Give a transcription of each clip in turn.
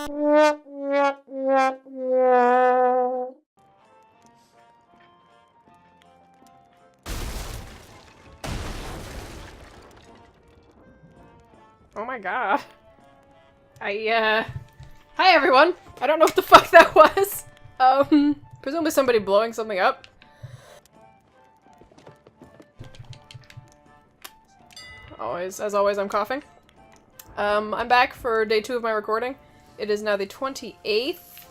Oh my god. Hi everyone! I don't know what the fuck that was! Presumably somebody blowing something up. As always, I'm coughing. I'm back for day 2 of my recording. It is now the 28th.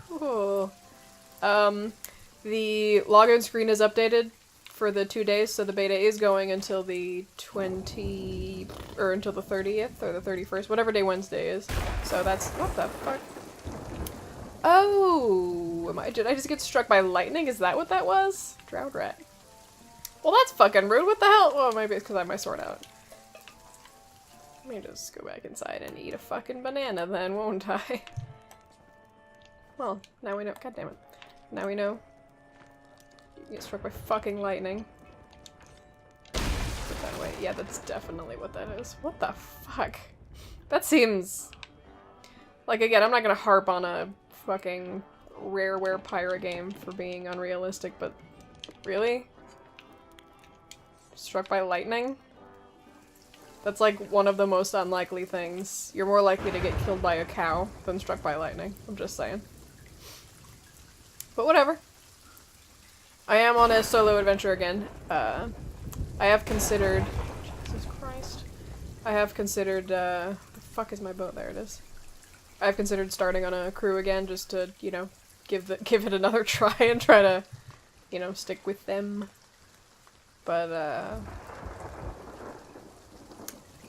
Cool. The login screen is updated for the 2 days, so the beta is going until the until the 30th or the 31st, whatever day Wednesday is. So that's, what the fuck? Oh, did I just get struck by lightning? Is that what that was? Drowned rat. Well, that's fucking rude. What the hell? Well, maybe it's because I have my sword out. Let me just go back inside and eat a fucking banana then, won't I? Well, now we know. God damn it. Now we know. You get struck by fucking lightning. Put that away. Yeah, that's definitely what that is. What the fuck? That seems... Like, again, I'm not gonna harp on a fucking rareware pirate game for being unrealistic, but... Really? Struck by lightning? That's like one of the most unlikely things. You're more likely to get killed by a cow than struck by lightning. I'm just saying. But whatever. I am on a solo adventure again. I have considered... Jesus Christ. I have considered, the fuck is my boat? There it is. I have considered starting on a crew again just to, you know, give it another try and try to, you know, stick with them. But,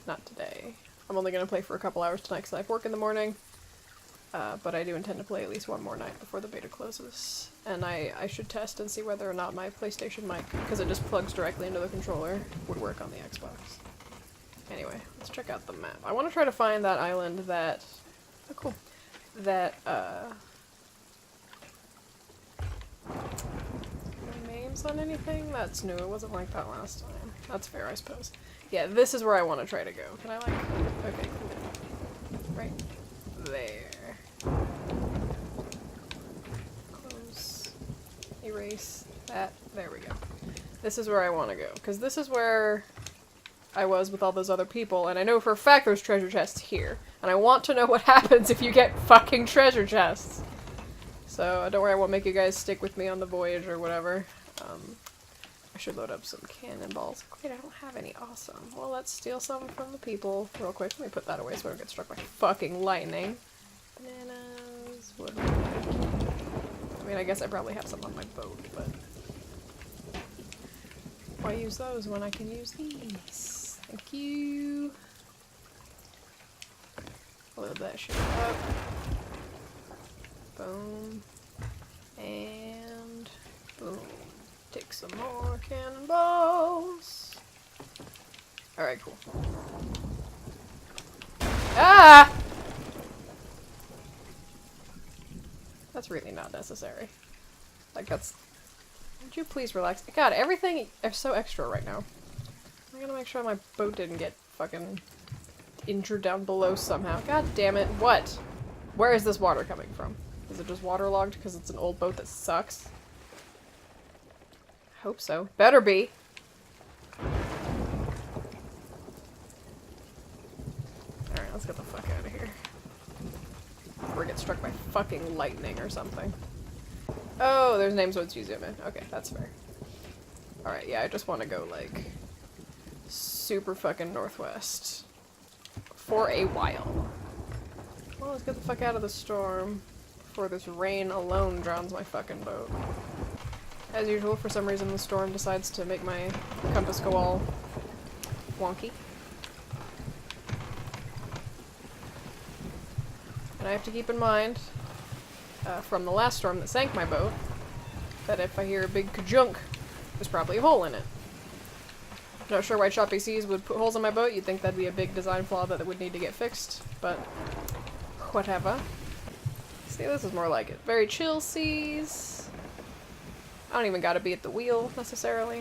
not today. I'm only gonna play for a couple hours tonight because I have work in the morning. But I do intend to play at least one more night before the beta closes. And I should test and see whether or not my PlayStation mic, because it just plugs directly into the controller, would work on the Xbox. Anyway, let's check out the map. I want to try to find that island that... Oh, cool. That, no names on anything? That's new. It wasn't like that last time. That's fair, I suppose. Yeah, this is where I want to try to go. Can I, like... Okay, cool. Right there. Close. Erase that. There we go. This is where I want to go. Because this is where I was with all those other people, and I know for a fact there's treasure chests here. And I want to know what happens if you get fucking treasure chests. So, don't worry, I won't make you guys stick with me on the voyage or whatever. I should load up some cannonballs. Great, I don't have any. Awesome. Well, let's steal some from the people real quick. Let me put that away so I don't get struck by fucking lightning. Bananas. Wood. I mean, I guess I probably have some on my boat, but... Why use those when I can use these? Thank you. Load that shit up. Boom. And... boom. Take some more cannonballs. Alright, cool. Ah! That's really not necessary. Like, that's... Would you please relax? God, everything is so extra right now. I'm gonna make sure my boat didn't get fucking injured down below somehow. God damn it. What? Where is this water coming from? Is it just waterlogged because it's an old boat that sucks? Hope so. Better be. Alright, let's get the fuck out of here. Before we get struck by fucking lightning or something. Oh, there's names once you zoom in. Okay, that's fair. Alright, yeah, I just want to go, like, super fucking northwest. For a while. Well, let's get the fuck out of the storm before this rain alone drowns my fucking boat. As usual, for some reason the storm decides to make my compass go all wonky. And I have to keep in mind, from the last storm that sank my boat, that if I hear a big kajunk, there's probably a hole in it. Not sure why Choppy Seas would put holes in my boat. You'd think that'd be a big design flaw that would need to get fixed, but whatever. See, this is more like it. Very chill seas. I don't even gotta be at the wheel, necessarily.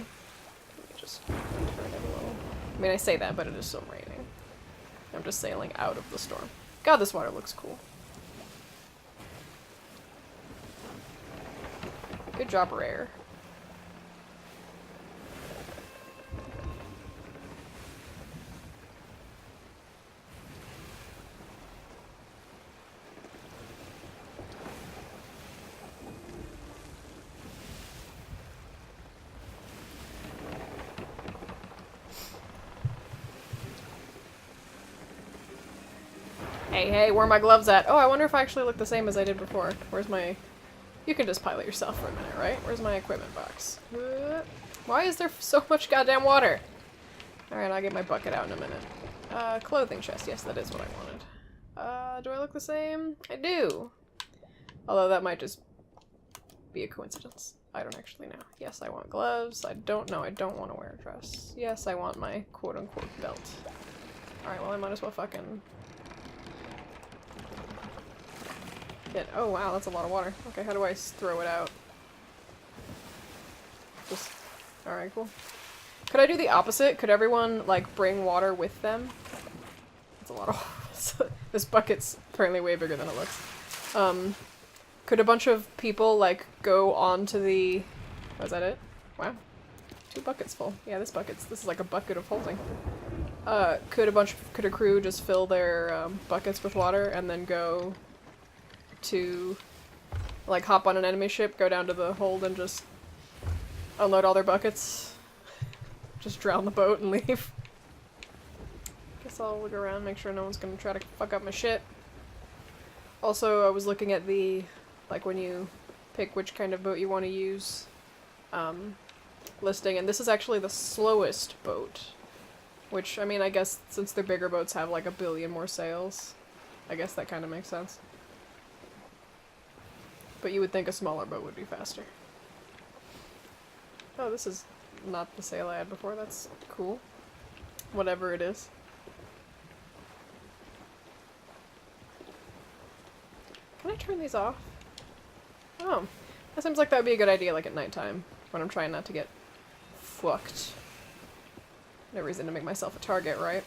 Let me just turn it a little. I mean, I say that, but it is still raining. I'm just sailing out of the storm. God, this water looks cool. Good job, Rare. Hey, where are my gloves at? Oh, I wonder if I actually look the same as I did before. Where's my... You can just pilot yourself for a minute, right? Where's my equipment box? Why is there so much goddamn water? Alright, I'll get my bucket out in a minute. Clothing chest. Yes, that is what I wanted. Do I look the same? I do! Although that might just be a coincidence. I don't actually know. Yes, I want gloves. I don't know. I don't want to wear a dress. Yes, I want my quote-unquote belt. Alright, well I might as well fucking... Oh wow, that's a lot of water. Okay, how do I throw it out? Just... Alright, cool. Could I do the opposite? Could everyone, like, bring water with them? That's a lot of... This bucket's apparently way bigger than it looks. Could a bunch of people, like, go onto the... Was that it? Wow. 2 buckets full. Yeah, this is like a bucket of holding. Could a crew just fill their, buckets with water and then go to, like, hop on an enemy ship, go down to the hold and just unload all their buckets? Just drown the boat and leave? Guess I'll look around, make sure no one's gonna try to fuck up my shit. Also, I was looking at the, like, when you pick which kind of boat you want to use, listing, and this is actually the slowest boat. Which, I mean, I guess since the bigger boats have like 1 billion more sails, I guess that kind of makes sense. But you would think a smaller boat would be faster. Oh, this is not the sail I had before. That's cool. Whatever it is. Can I turn these off? Oh. That seems like that would be a good idea, like, at nighttime, when I'm trying not to get fucked. No reason to make myself a target, right?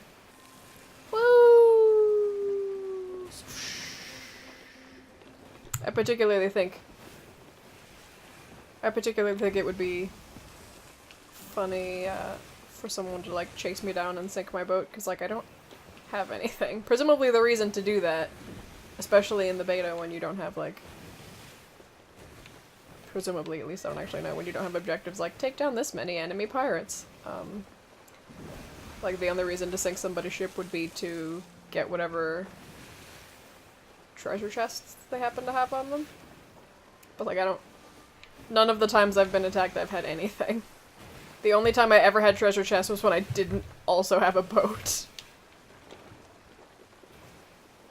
Woo! I particularly think it would be funny for someone to, like, chase me down and sink my boat, because, like, I don't have anything. Presumably the reason to do that, especially in the beta when you don't have, like... Presumably, at least I don't actually know, when you don't have objectives like, take down this many enemy pirates. Like, the only reason to sink somebody's ship would be to get whatever treasure chests they happen to have on them. But, like, none of the times I've been attacked I've had anything. The only time I ever had treasure chests was when I didn't also have a boat.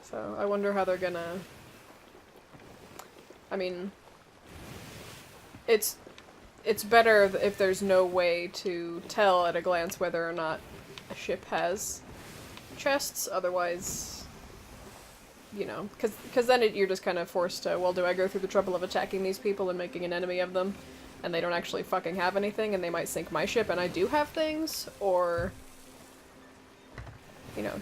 So, I wonder how they're gonna... I mean... It's better if there's no way to tell at a glance whether or not a ship has chests, otherwise, you know, because then you're just kind of forced to, well, do I go through the trouble of attacking these people and making an enemy of them, and they don't actually fucking have anything, and they might sink my ship and I do have things, or, you know,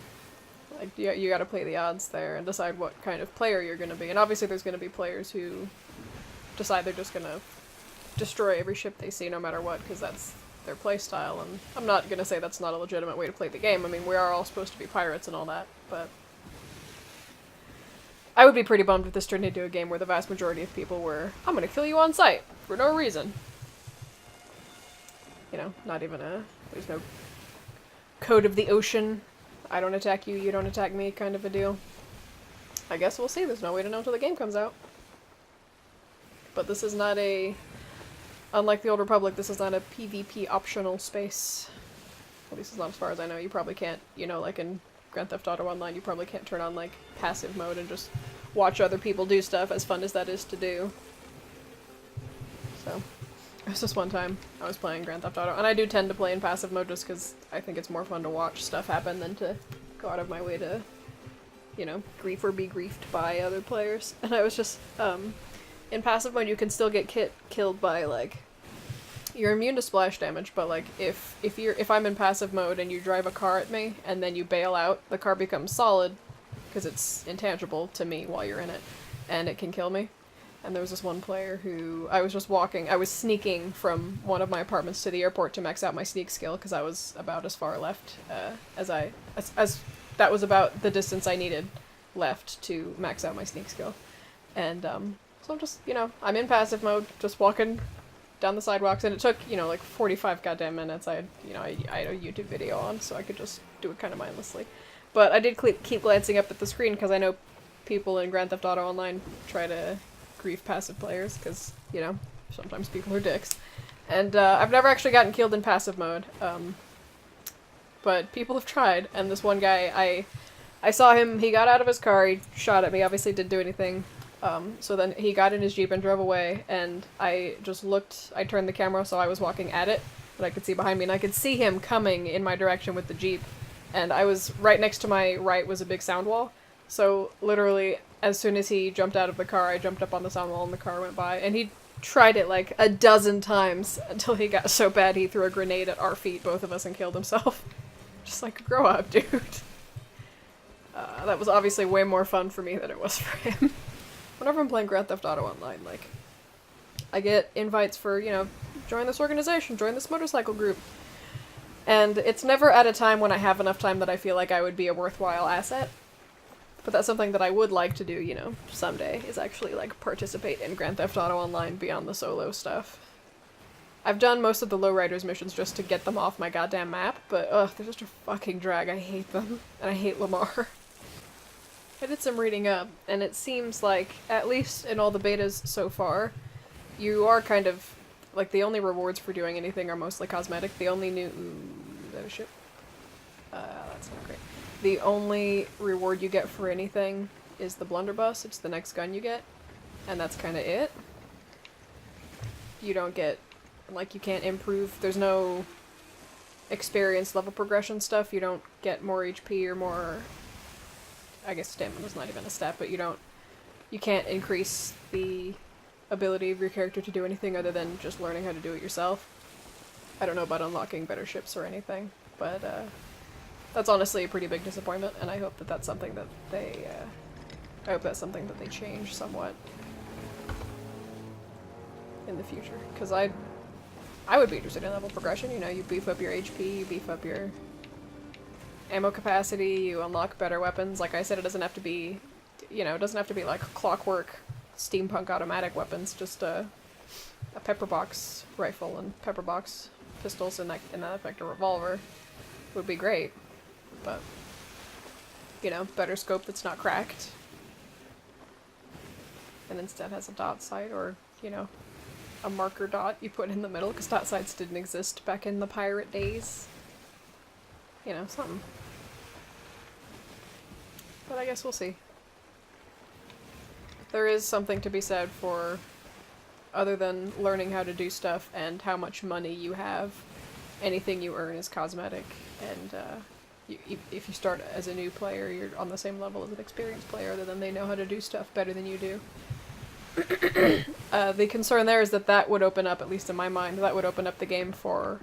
like, you gotta play the odds there and decide what kind of player you're gonna be, and obviously there's gonna be players who decide they're just gonna destroy every ship they see no matter what, because that's their playstyle, and I'm not gonna say that's not a legitimate way to play the game. I mean, we are all supposed to be pirates and all that, but I would be pretty bummed if this turned into a game where the vast majority of people were, I'm gonna kill you on sight, for no reason. You know, not even there's no code of the ocean, I don't attack you, you don't attack me kind of a deal. I guess we'll see, there's no way to know until the game comes out. But this is not unlike the Old Republic, this is not a PvP optional space. At least not as far as I know. You probably can't, you know, like in Grand Theft Auto Online, you probably can't turn on, like, passive mode and just watch other people do stuff, as fun as that is to do. So, it was just one time I was playing Grand Theft Auto, and I do tend to play in passive mode just because I think it's more fun to watch stuff happen than to go out of my way to, you know, grief or be griefed by other players. And I was just, in passive mode, you can still get killed by, like, you're immune to splash damage, but like if I'm in passive mode and you drive a car at me and then you bail out, the car becomes solid because it's intangible to me while you're in it, and it can kill me. And there was this one player who I was just walking, I was sneaking from one of my apartments to the airport to max out my sneak skill because I was about as far left as that was about the distance I needed left to max out my sneak skill. And so I'm just, I'm in passive mode, just walking down the sidewalks, and it took, like 45 goddamn minutes. I had a YouTube video on, so I could just do it kind of mindlessly. But I did keep glancing up at the screen, because I know people in Grand Theft Auto Online try to grief passive players, because, sometimes people are dicks. And I've never actually gotten killed in passive mode, but people have tried, and this one guy, I saw him, he got out of his car, he shot at me, obviously didn't do anything. So then he got in his Jeep and drove away, and I just looked, I turned the camera so I was walking at it, but I could see behind me, and I could see him coming in my direction with the Jeep, and I was, right next to my right was a big sound wall, so literally, as soon as he jumped out of the car, I jumped up on the sound wall and the car went by, and he tried it like a dozen times until he got so bad he threw a grenade at our feet, both of us, and killed himself. Just like, grow up, dude. That was obviously way more fun for me than it was for him. Whenever I'm playing Grand Theft Auto Online, like, I get invites for, join this organization, join this motorcycle group. And it's never at a time when I have enough time that I feel like I would be a worthwhile asset. But that's something that I would like to do, someday, is actually, like, participate in Grand Theft Auto Online beyond the solo stuff. I've done most of the lowriders missions just to get them off my goddamn map, but, they're just a fucking drag. I hate them. And I hate Lamar. I did some reading up, and it seems like, at least in all the betas so far, you are kind of, like, the only rewards for doing anything are mostly cosmetic. The only new... Ooh, is that a ship? That's not great. The only reward you get for anything is the blunderbuss. It's the next gun you get, and that's kind of it. You don't get, like, you can't improve. There's no experience level progression stuff. You don't get more HP or more... I guess stamina's not even a stat, but you can't increase the ability of your character to do anything other than just learning how to do it yourself. I don't know about unlocking better ships or anything, but that's honestly a pretty big disappointment, and I hope that that's something that they, change somewhat in the future, because I would be interested in level progression. You beef up your HP, you beef up your ammo capacity, you unlock better weapons. Like I said, it doesn't have to be, it doesn't have to be like clockwork steampunk automatic weapons, just a pepperbox rifle and pepperbox pistols and that effect a revolver would be great. But, better scope that's not cracked. And instead has a dot sight or, a marker dot you put in the middle, because dot sights didn't exist back in the pirate days. Something. But I guess we'll see. There is something to be said for, other than learning how to do stuff and how much money you have, anything you earn is cosmetic, and if you start as a new player, you're on the same level as an experienced player, other than they know how to do stuff better than you do. The concern there is that would open up, at least in my mind, that would open up the game for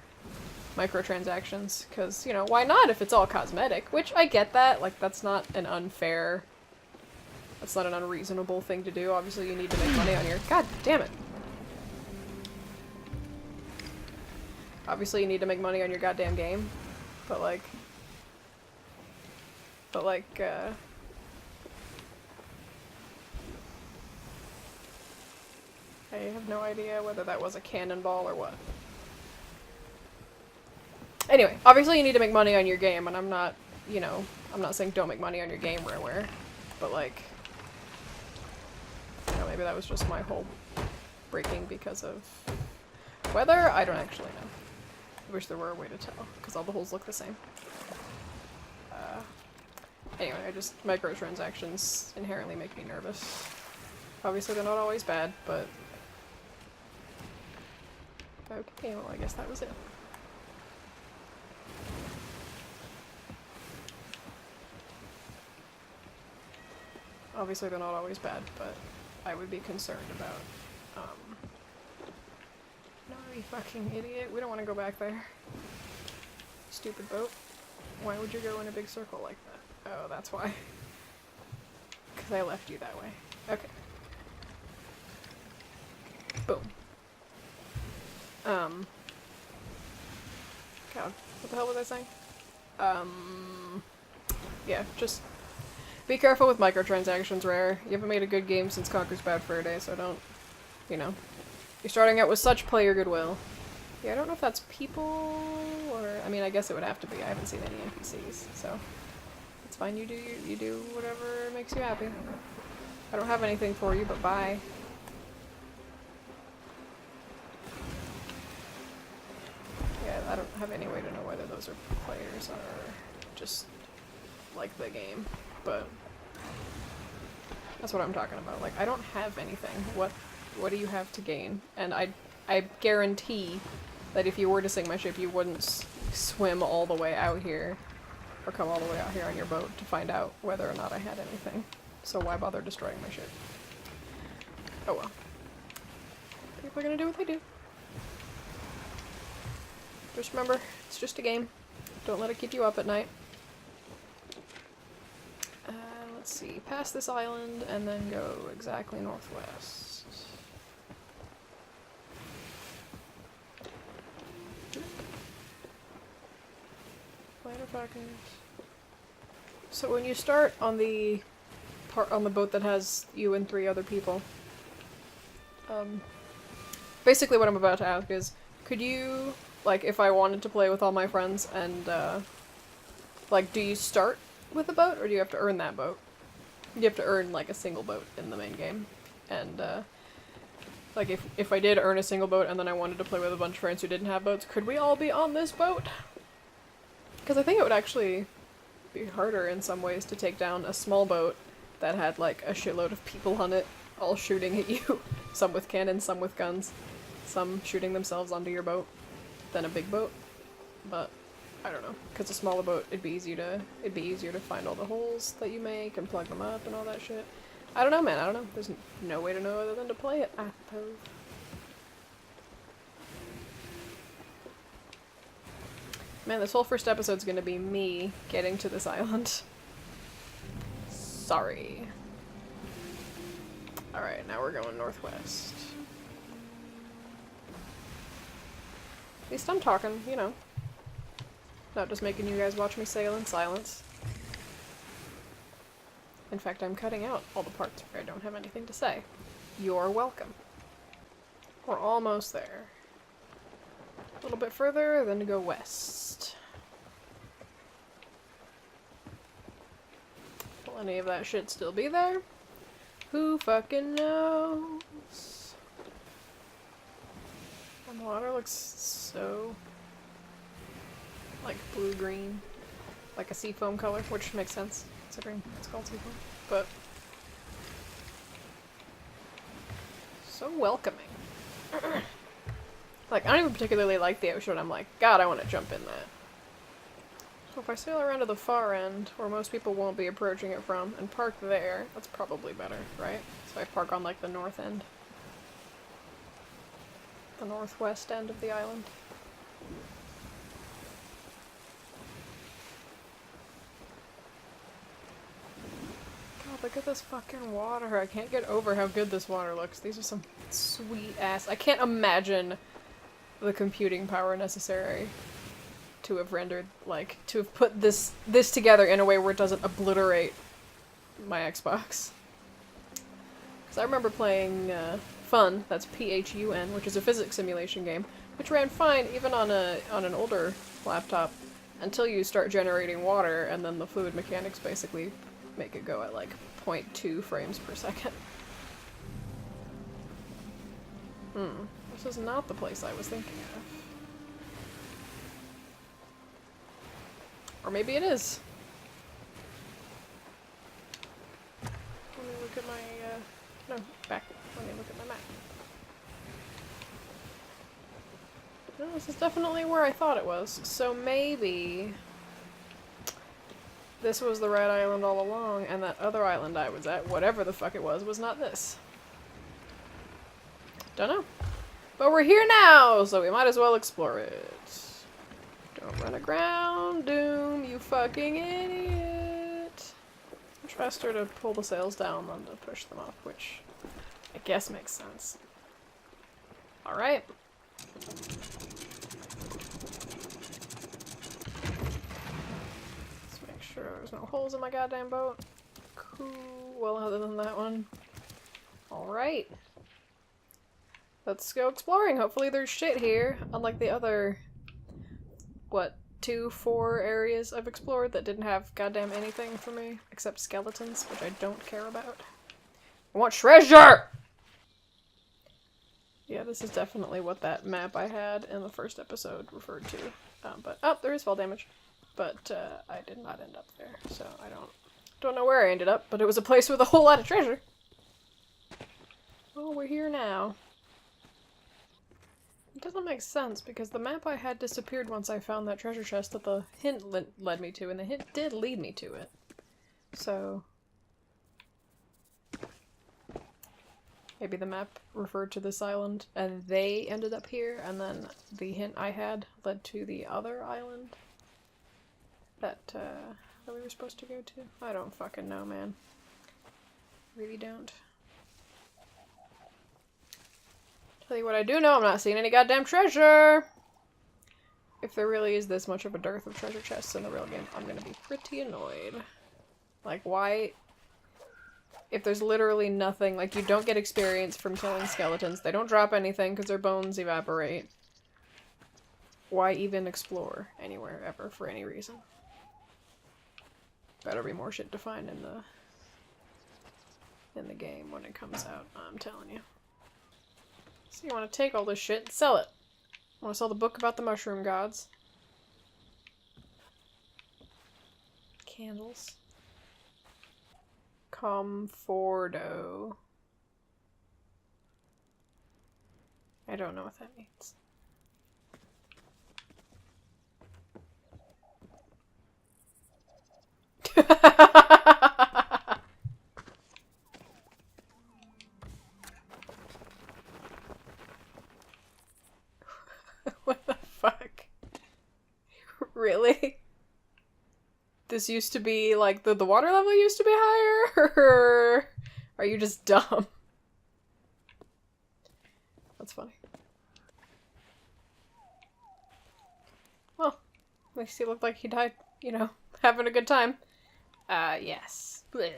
microtransactions, because, why not if it's all cosmetic? Which, I get that, like, that's not an unreasonable thing to do. Obviously you need to make money on your... God damn it! Obviously you need to make money on your goddamn game, but like... I have no idea whether that was a cannonball or what. Anyway, obviously you need to make money on your game, and I'm not saying don't make money on your game, Rareware, but like, maybe that was just my whole breaking because of weather? I don't actually know. I wish there were a way to tell, because all the holes look the same. Anyway, microtransactions inherently make me nervous. Obviously they're not always bad, but... Okay, well I guess that was it. Obviously they're not always bad, but I would be concerned about, no, You fucking idiot. We don't want to go back there. Stupid boat. Why would you go in a big circle like that? Oh, that's why. Because I left you that way. Okay. Boom. God, what the hell was I saying? Yeah, just be careful with microtransactions, Rare. You haven't made a good game since Conker's Bad Fur Day, so don't, you know. You're starting out with such player goodwill. Yeah, I don't know if that's people, or, I mean, I guess it would have to be. I haven't seen any NPCs, so it's fine. You do whatever makes you happy. I don't have anything for you, but bye. Yeah, I don't have any way to know whether those are players or just like the game, but that's what I'm talking about. Like, I don't have anything. What do you have to gain? And I guarantee that if you were to sink my ship, you wouldn't swim all the way out here, or come all the way out here on your boat to find out whether or not I had anything. So why bother destroying my ship? Oh well. People are gonna do what they do. Just remember, it's just a game. Don't let it keep you up at night. Let's see, past this island and then go exactly northwest. Later, fuckers. So when you start on the boat that has you and 3 other people, basically what I'm about to ask is, could you, like, if I wanted to play with all my friends and, like, do you start with a boat, or do you have to earn that boat? You have to earn, like, a single boat in the main game. And, like, if I did earn a single boat and then I wanted to play with a bunch of friends who didn't have boats, could we all be on this boat? Because I think it would actually be harder in some ways to take down a small boat that had, like, a shitload of people on it, all shooting at you. Some with cannons, some with guns, some shooting themselves onto your boat, than a big boat. But I don't know, because a smaller boat, it'd be easier to find all the holes that you make and plug them up and all that shit. I don't know, man. I don't know. There's no way to know other than to play it, I suppose. Man, this whole first episode's gonna be me getting to this island. Sorry. Alright, now we're going northwest. At least I'm talking, you know. Not just making you guys watch me sail in silence. In fact, I'm cutting out all the parts where I don't have anything to say. You're welcome. We're almost there. A little bit further, then to go west. Will any of that shit still be there? Who fucking knows? And the water looks so like blue-green, like a seafoam color, which makes sense considering it's called seafoam, but so welcoming. Like, I don't even particularly like the ocean. I'm like, God, I want to jump in that. So if I sail around to the far end, where most people won't be approaching it from, and park there, that's probably better, right? So I park on, like, the north end. The northwest end of the island. God, look at this fucking water. I can't get over how good this water looks. These are some sweet ass... I can't imagine the computing power necessary to have rendered, like, to have put this together in a way where it doesn't obliterate my Xbox. Because I remember playing Fun, that's P-H-U-N, which is a physics simulation game, which ran fine even on an older laptop until you start generating water, and then the fluid mechanics basically make it go at like 0.2 frames per second. This is not the place I was thinking of. Or maybe it is. Let me look at my, no, back. Let me look at my map. No, this is definitely where I thought it was. So maybe this was the right island all along, and that other island I was at, whatever the fuck it was not this. Dunno. But we're here now, so we might as well explore it. Don't run aground, Doom, you fucking idiot. Much faster to pull the sails down than to push them up, which I guess makes sense. Alright. Let's make sure there's no holes in my goddamn boat. Cool. Well, other than that one. Alright. Let's go exploring. Hopefully there's shit here. Unlike the other, what, 4 areas I've explored that didn't have goddamn anything for me. Except skeletons, which I don't care about. I want treasure! Yeah, this is definitely what that map I had in the first episode referred to. Oh, there is fall damage. But, I did not end up there, so I don't know where I ended up, but it was a place with a whole lot of treasure. Well, we're here now. It doesn't make sense, because the map I had disappeared once I found that treasure chest that the hint led me to, and the hint did lead me to it. So... maybe the map referred to this island, and they ended up here, and then the hint I had led to the other island that we were supposed to go to. I don't fucking know, man. Really don't. Tell you what I do know, I'm not seeing any goddamn treasure! If there really is this much of a dearth of treasure chests in the real game, I'm gonna be pretty annoyed. Like, why... if there's literally nothing, like, you don't get experience from killing skeletons, they don't drop anything because their bones evaporate. Why even explore anywhere ever for any reason? Better be more shit to find in the game when it comes out, I'm telling you. So you want to take all this shit and sell it. Want to sell the book about the mushroom gods. Candles. Comforto. I don't know what that means. What the fuck? Really? This used to be, like, the water level used to be higher? Or are you just dumb? That's funny. Well, at least he looked like he died, you know, having a good time. Yes. Blech.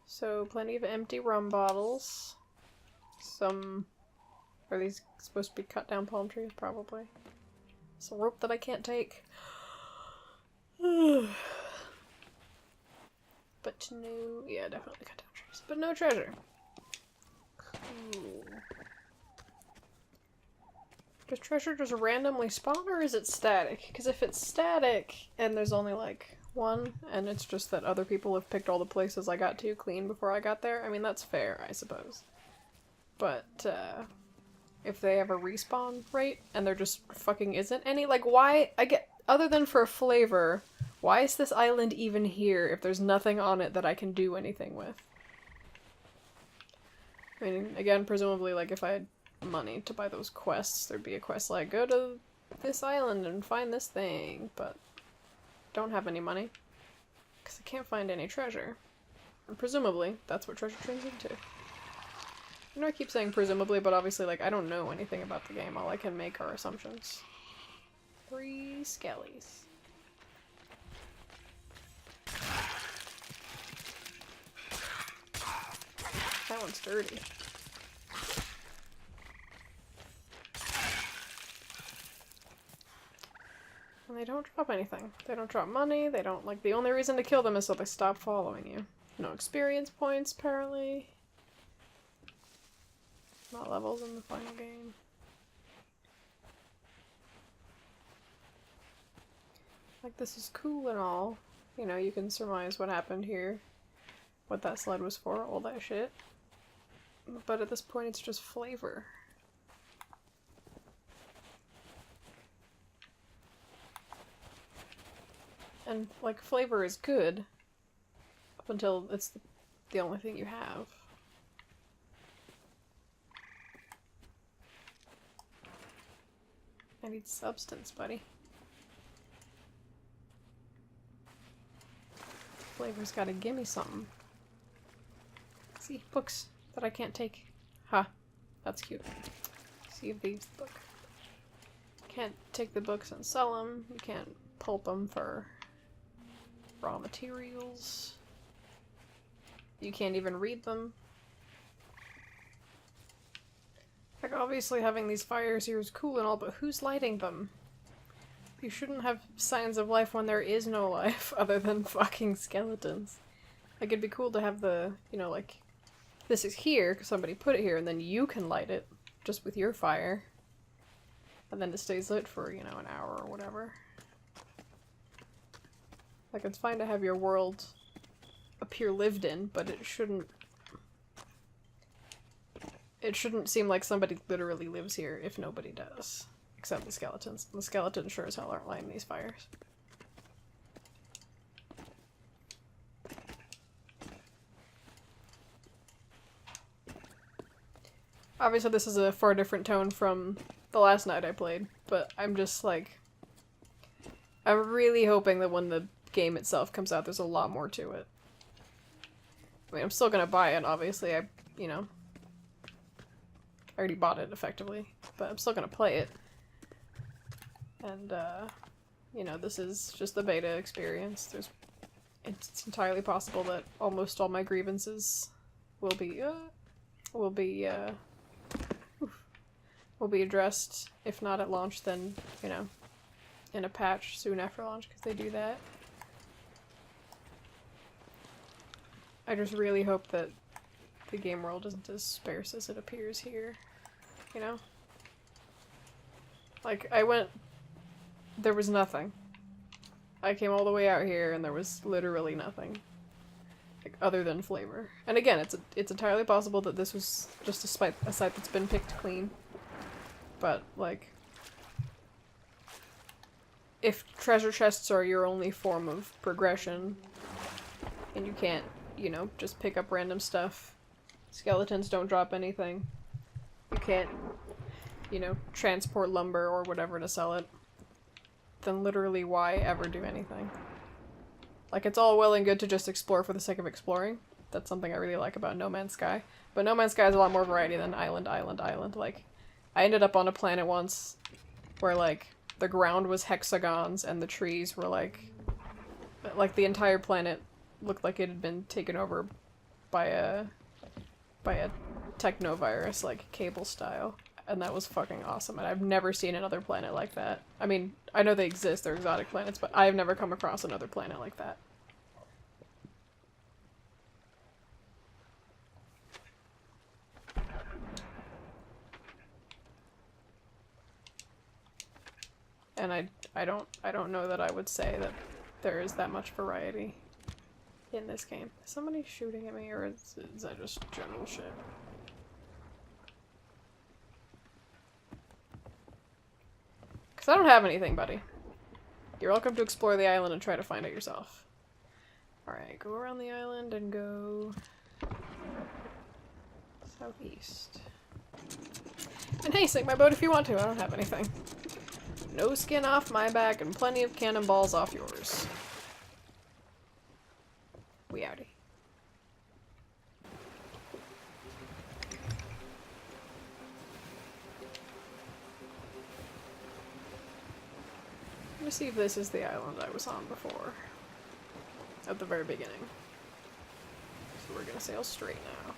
So, plenty of empty rum bottles. Some... are these supposed to be cut down palm trees? Probably. Some rope that I can't take. But no... yeah, definitely cut down trees. But no treasure. Cool. Does treasure just randomly spawn, or is it static? Because if it's static, and there's only, like, one, and it's just that other people have picked all the places I got to clean before I got there, I mean, that's fair, I suppose. But, if they have a respawn rate, and there just fucking isn't any, like, why, other than for flavor, why is this island even here if there's nothing on it that I can do anything with? I mean, again, presumably, like, if I had money to buy those quests, there'd be a quest like, go to this island and find this thing, but don't have any money, because I can't find any treasure. And presumably, that's what treasure turns into. I know I keep saying presumably, but obviously, like, I don't know anything about the game. All I can make are assumptions. 3 skellies. That one's dirty. And they don't drop anything. They don't drop money, they don't, like, the only reason to kill them is so they stop following you. No experience points, apparently. Not levels in the final game. Like, this is cool and all. You know, you can surmise what happened here. What that sled was for, all that shit. But at this point, it's just flavor. And, like, flavor is good. Up until it's the the only thing you have. I need substance, buddy. Flavor's gotta gimme something. See, books that I can't take. Ha, that's cute. Sea of Thieves book. Can't take the books and sell them. You can't pulp them for raw materials. You can't even read them. Like, obviously having these fires here is cool and all, but who's lighting them? You shouldn't have signs of life when there is no life other than fucking skeletons. Like, it'd be cool to have the, you know, like, this is here because somebody put it here and then you can light it just with your fire. And then it stays lit for, you know, an hour or whatever. Like, it's fine to have your world appear lived in, but it shouldn't seem like somebody literally lives here if nobody does. Except the skeletons. The skeletons sure as hell aren't lighting these fires. Obviously this is a far different tone from the last night I played, but I'm just like... I'm really hoping that when the game itself comes out there's a lot more to it. I mean, I'm still gonna buy it, obviously. I already bought it, effectively. But I'm still gonna play it. And, you know, this is just the beta experience. It's entirely possible that almost all my grievances will be addressed. If not at launch, then, you know, in a patch soon after launch, because they do that. I just really hope that the game world isn't as sparse as it appears here, you know? Like, there was nothing. I came all the way out here and there was literally nothing. Like, other than flavor. And again, it's entirely possible that this was just a site that's been picked clean. But, like, if treasure chests are your only form of progression, and you can't, you know, just pick up random stuff. Skeletons don't drop anything. You can't, you know, transport lumber or whatever to sell it. Then literally why ever do anything? Like, it's all well and good to just explore for the sake of exploring. That's something I really like about No Man's Sky. But No Man's Sky has a lot more variety than island, island, island. Like, I ended up on a planet once where, like, the ground was hexagons and the trees were, like the entire planet looked like it had been taken over by a techno-virus, like, cable style. And that was fucking awesome, and I've never seen another planet like that. I mean, I know they exist, they're exotic planets, but I've never come across another planet like that. And I don't know that I would say that there is that much variety in this game. Is somebody shooting at me, or is that just general shit? Because I don't have anything, buddy. You're welcome to explore the island and try to find it yourself. Alright, go around the island and go southeast. And hey, sink my boat if you want to, I don't have anything. No skin off my back and plenty of cannonballs off yours. We outie. Let me see if this is the island I was on before. At the very beginning. So we're gonna sail straight now.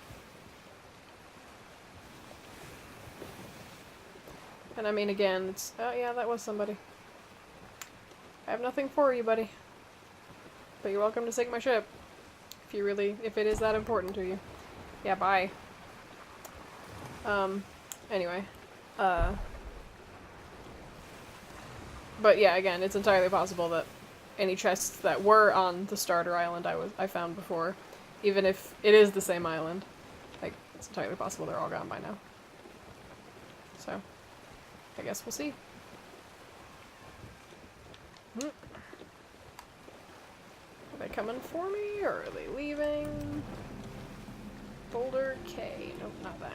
And I mean, again, it's... Oh yeah, that was somebody. I have nothing for you, buddy. But you're welcome to sink my ship. If it is that important to you. Yeah, bye. Anyway. But yeah, again, it's entirely possible that any chests that were on the starter island I found before, even if it is the same island, like, it's entirely possible they're all gone by now. So, I guess we'll see. Are they coming for me, or are they leaving? Boulder K. Nope, not that.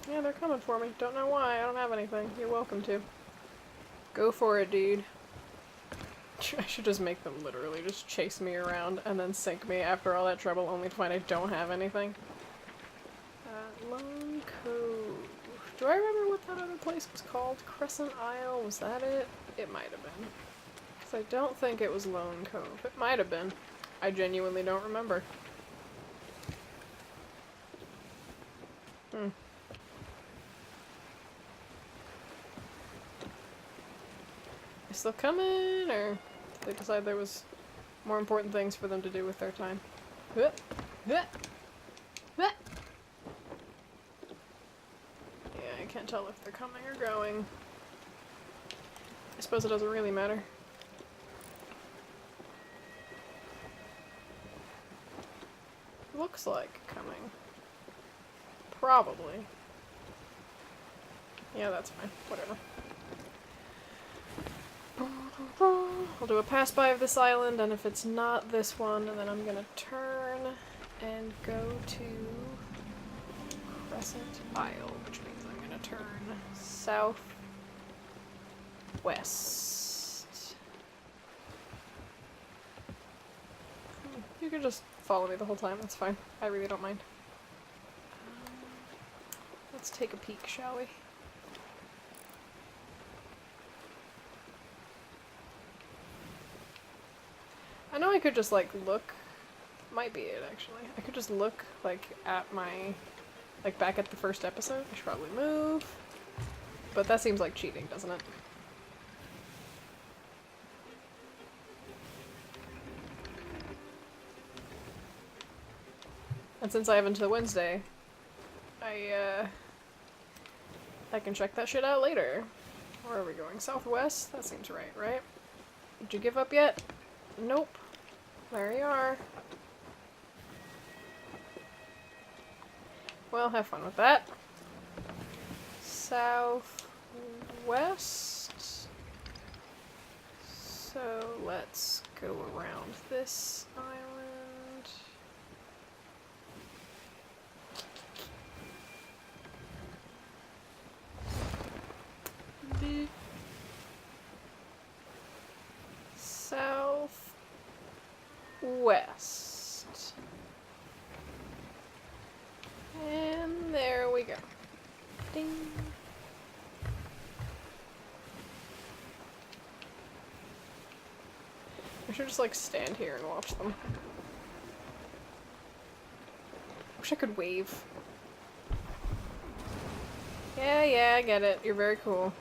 Yeah, they're coming for me. Don't know why. I don't have anything. You're welcome to. Go for it, dude. I should just make them literally just chase me around and then sink me after all that trouble, only to find I don't have anything. Lone Cove. Do I remember what that other place was called? Crescent Isle? Was that it? It might have been. Because I don't think it was Lone Cove. It might have been. I genuinely don't remember. They still coming, or did they decide there was more important things for them to do with their time? Yeah, I can't tell if they're coming or going. I suppose it doesn't really matter. Looks like coming. Probably. Yeah, that's fine. Whatever. I'll do a pass-by of this island, and if it's not this one, then I'm gonna turn and go to Crescent Isle, which means I'm gonna turn southwest. You can just follow me the whole time, that's fine. I really don't mind. Let's take a peek, shall we? I know I could just, like, look. Might be it, actually. I could just look, like, at my... like, back at the first episode. I should probably move. But that seems like cheating, doesn't it? And since I have until Wednesday, I can check that shit out later. Where are we going? Southwest? That seems right, right? Did you give up yet? Nope. There you are. Well, have fun with that. Southwest. So let's go around this island. Southwest. And there we go. Ding. I should just like stand here and watch them. Wish I could wave. Yeah, I get it. You're very cool.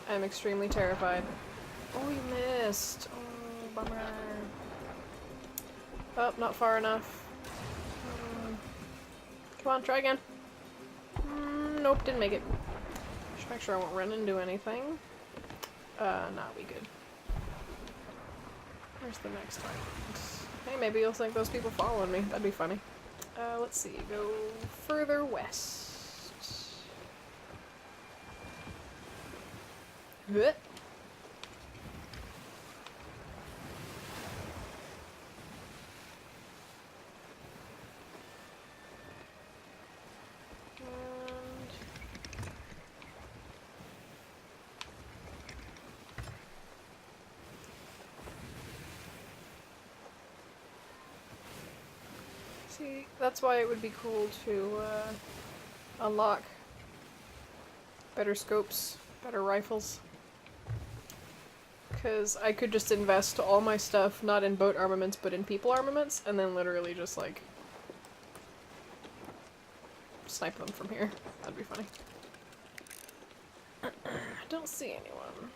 I'm extremely terrified. Oh, you missed. Oh, bummer. Oh, not far enough. Come on, try again. Nope, didn't make it. Just make sure I won't run into anything. Nah, we good. Where's the next island? Hey, maybe you'll think those people following me. That'd be funny. Let's see. Go further west. Blech. See, that's why it would be cool to unlock better scopes, better rifles. Because I could just invest all my stuff not in boat armaments but in people armaments and then literally just like snipe them from here. That'd be funny. I don't see anyone.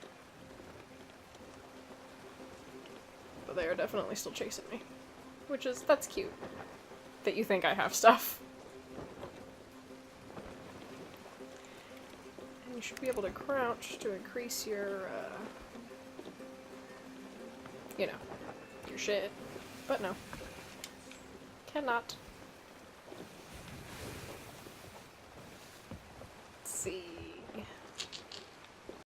But they are definitely still chasing me. Which is, that's cute. That you think I have stuff. And you should be able to crouch to increase your, you know, your shit. But no. Cannot.